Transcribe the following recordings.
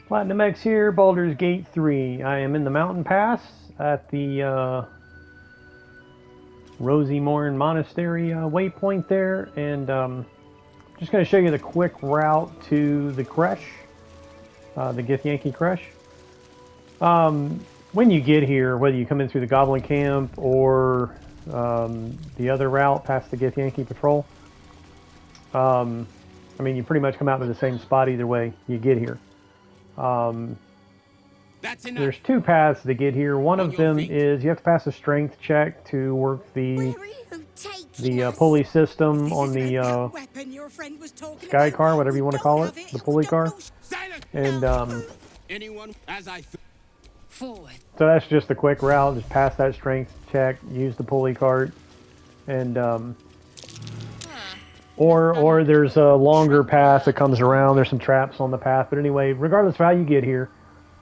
Platinum X here, Baldur's Gate 3. I am in the Mountain Pass at the Rosy Morn Monastery waypoint there, and just going to show you the quick route to the Crèche, the Githyanki Crèche. When you get here, whether you come in through the Goblin Camp or the other route past the Githyanki Patrol, I mean, you pretty much come out to the same spot either way you get here. There's two paths to get here. One of them is you have to pass a strength check to work the pulley system on the sky car, whatever you want to call it, the pulley car. And so that's just a quick route. Just pass that strength check, use the pulley cart, and or there's a longer path that comes around. There's some traps on the path, but anyway, regardless of how you get here,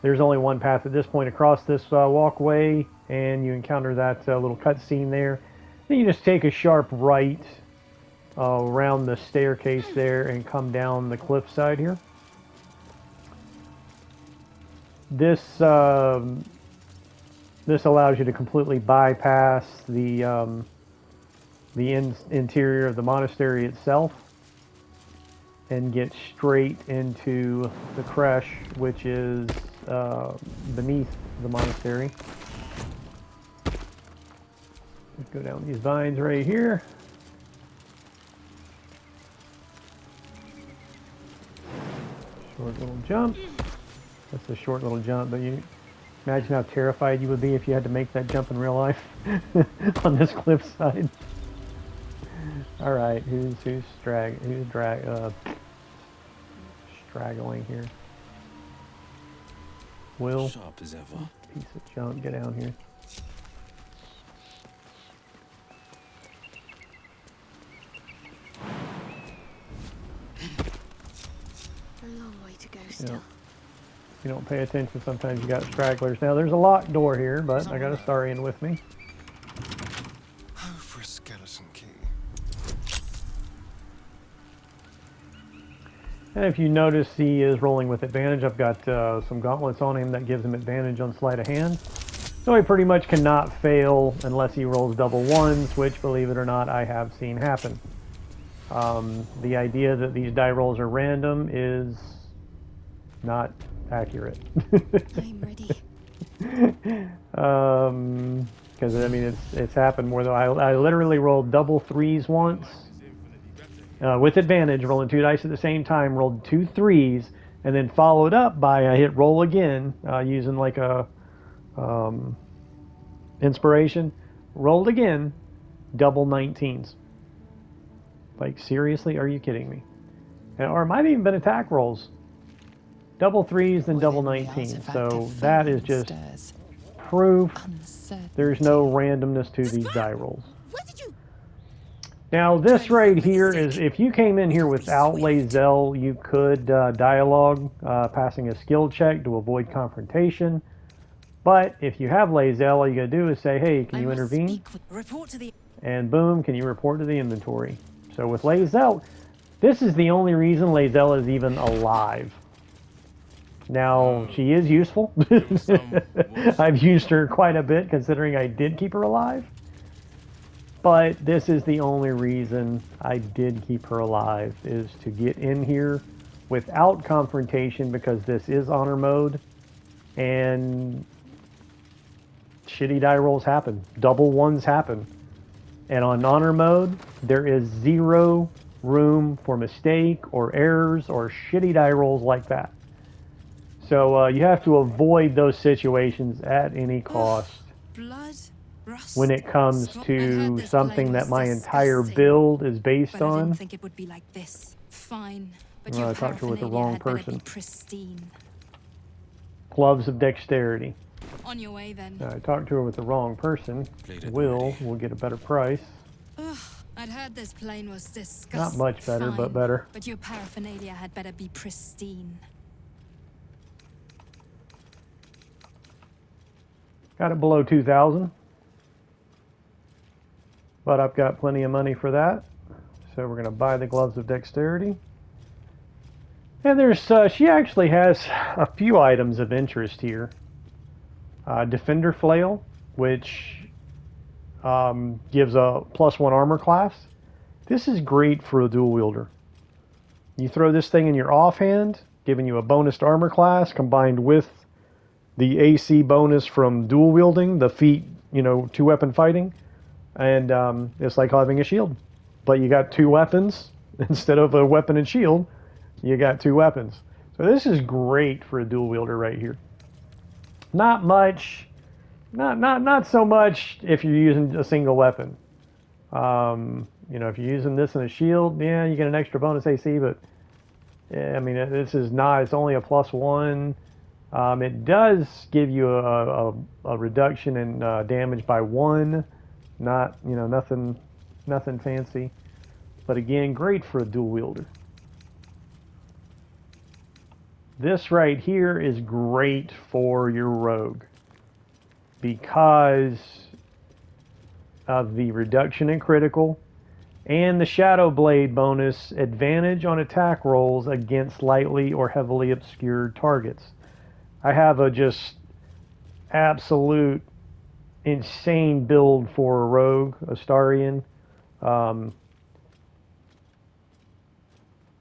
there's only one path at this point across this walkway, and you encounter that little cutscene there. Then you just take a sharp right around the staircase there and come down the cliffside here. This this allows you to completely bypass the interior of the monastery itself and get straight into the Crèche, which is beneath the monastery. Let's go down these vines right here. Short little jump. That's a short little jump, but you imagine how terrified you would be if you had to make that jump in real life on this cliffside. All right, who's straggling here? Will, sharp as ever. Piece of junk, get down here. A long way to go still. Yeah. If you don't pay attention, sometimes you got stragglers. Now there's a locked door here, but I got a Starian with me. Oh, for a skeleton key. And if you notice, he is rolling with advantage. I've got some gauntlets on him that gives him advantage on sleight of hand. So he pretty much cannot fail unless he rolls double ones, which, believe it or not, I have seen happen. The idea that these die rolls are random is not accurate. I'm ready. Because I mean, it's happened more than I literally rolled double threes once. With advantage, rolling two dice at the same time, rolled 2 3s, and then followed up by a hit roll again, using like a inspiration. Rolled again, double 19s. Like, seriously, are you kidding me? Or it might have even been attack rolls. Double 3s and double 19s. So that is just proof there's no randomness to these die rolls. Now, this right here is, if you came in here without Lae'zel, you could dialogue, passing a skill check to avoid confrontation. But if you have Lae'zel, all you gotta do is say, hey, can you intervene? And boom, can you report to the inventory? So with Lae'zel, this is the only reason Lae'zel is even alive. Now, she is useful. I've used her quite a bit, considering I did keep her alive. But this is the only reason I did keep her alive, is to get in here without confrontation, because this is honor mode, and shitty die rolls happen. Double ones happen. And on honor mode, there is zero room for mistake or errors or shitty die rolls like that. So you have to avoid those situations at any cost. When it comes to something that my entire build is based on. I didn't think it would be like this. Fine, but I talked to her with the wrong person. Pristine. Gloves of Dexterity. On your way then. I talked to her with the wrong person. Will get a better price. Ugh, I'd heard this plane was disgusting. Not much better, but better. But your paraphernalia had better be pristine. Got it below 2,000. But I've got plenty of money for that. So we're going to buy the Gloves of Dexterity. And there's she actually has a few items of interest here. Defender Flail, which gives a +1 armor class. This is great for a dual wielder. You throw this thing in your offhand, giving you a bonus to armor class combined with the AC bonus from dual wielding, the feat, you know, 2-weapon fighting. And it's like having a shield. But you got 2 weapons instead of a weapon and shield. You got 2 weapons. So this is great for a dual wielder right here. Not much, not so much if you're using a single weapon. You know, if you're using this in a shield, yeah, you get an extra bonus AC, but yeah, I mean, this is not, it's only a +1. It does give you a reduction in damage by 1. Not, you know, nothing fancy. But again, great for a dual wielder. This right here is great for your rogue because of the reduction in critical and the Shadow Blade bonus, advantage on attack rolls against lightly or heavily obscured targets. I have a just absolute insane build for a rogue, Astarian.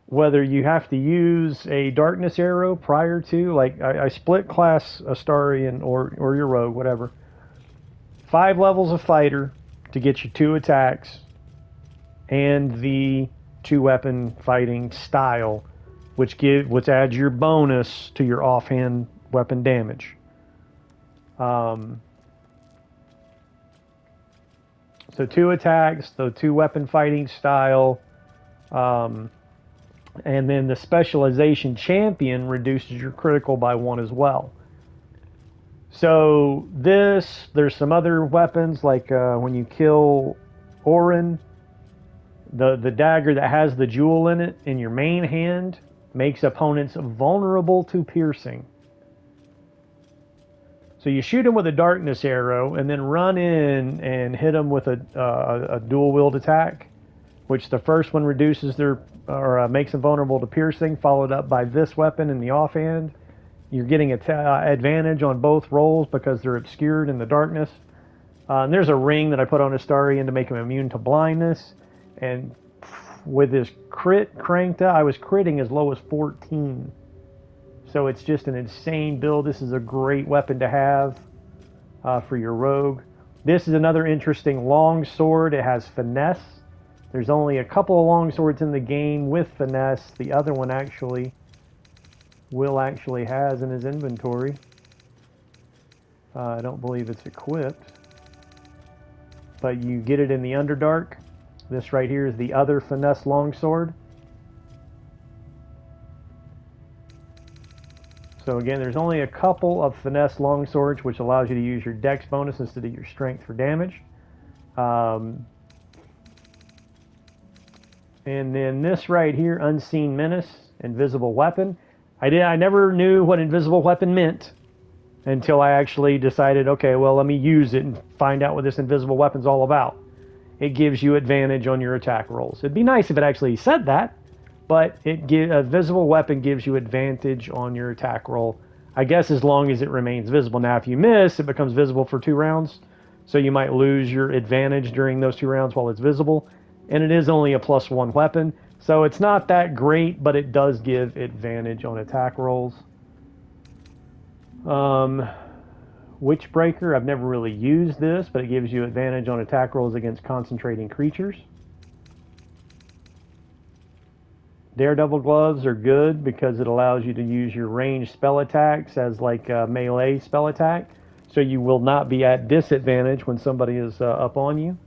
Whether you have to use a darkness arrow prior to, like I split class Astarian or your rogue, whatever. 5 levels of fighter to get you 2 attacks and the 2-weapon fighting style, which adds your bonus to your offhand weapon damage. So 2 attacks, the 2-weapon fighting style, and then the specialization champion reduces your critical by 1 as well. So there's some other weapons like when you kill Orin, the dagger that has the jewel in it in your main hand makes opponents vulnerable to piercing. So you shoot him with a darkness arrow and then run in and hit him with a dual wield attack, which the first one reduces their or makes them vulnerable to piercing, followed up by this weapon in the offhand. You're getting advantage on both rolls because they're obscured in the darkness. And there's a ring that I put on Astarian to make him immune to blindness. And with his crit cranked up, I was critting as low as 14. So it's just an insane build. This is a great weapon to have for your rogue. This is another interesting long sword. It has finesse. There's only a couple of long swords in the game with finesse. The other one Will actually has in his inventory. I don't believe it's equipped. But you get it in the Underdark. This right here is the other finesse longsword. So again, there's only a couple of finesse longswords, which allows you to use your dex bonus instead of your strength for damage. And then this right here, Unseen Menace, Invisible Weapon. I never knew what Invisible Weapon meant until I actually decided, okay, well, let me use it and find out what this Invisible Weapon's all about. It gives you advantage on your attack rolls. It'd be nice if it actually said that, but a Visible Weapon gives you advantage on your attack roll, I guess as long as it remains visible. Now, if you miss, it becomes visible for 2 rounds, so you might lose your advantage during those 2 rounds while it's visible. And it is only a +1 weapon, so it's not that great, but it does give advantage on attack rolls. Witchbreaker, I've never really used this, but it gives you advantage on attack rolls against concentrating creatures. Daredevil Gloves are good because it allows you to use your ranged spell attacks as like a melee spell attack, so you will not be at disadvantage when somebody is up on you.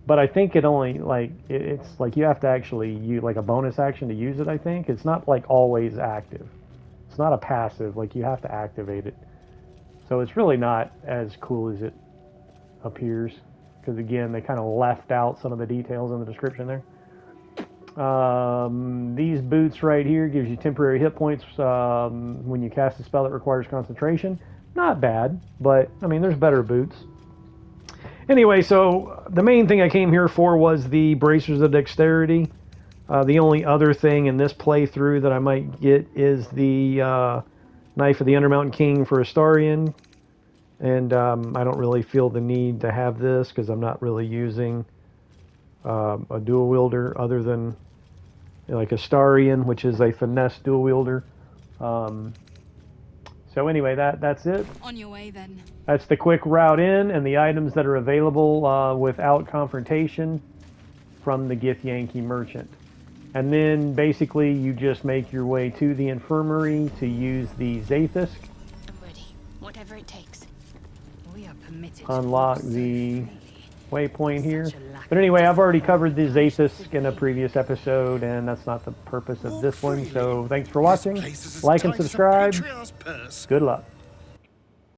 But I think it only, like, it's like you have to actually use like a bonus action to use it, I think. It's not like always active. It's not a passive, like you have to activate it. So it's really not as cool as it appears. Because again, they kind of left out some of the details in the description there. These boots right here gives you temporary hit points when you cast a spell that requires concentration. Not bad, but I mean, there's better boots. Anyway, so the main thing I came here for was the Bracers of Dexterity. The only other thing in this playthrough that I might get is the Knife of the Undermountain King for Astarion. And I don't really feel the need to have this because I'm not really using a dual wielder other than like Astarion, which is a finesse dual wielder. So anyway, that's it. On your way then. That's the quick route in and the items that are available without confrontation from the Githyanki merchant. And then basically you just make your way to the infirmary to use the Zaithus. I'm ready. Whatever it takes. We are permitted Unlock to the waypoint here. But anyway, I've already covered the Zaithus in a previous episode, and that's not the purpose of this one. So thanks for watching. Like and subscribe. Good luck.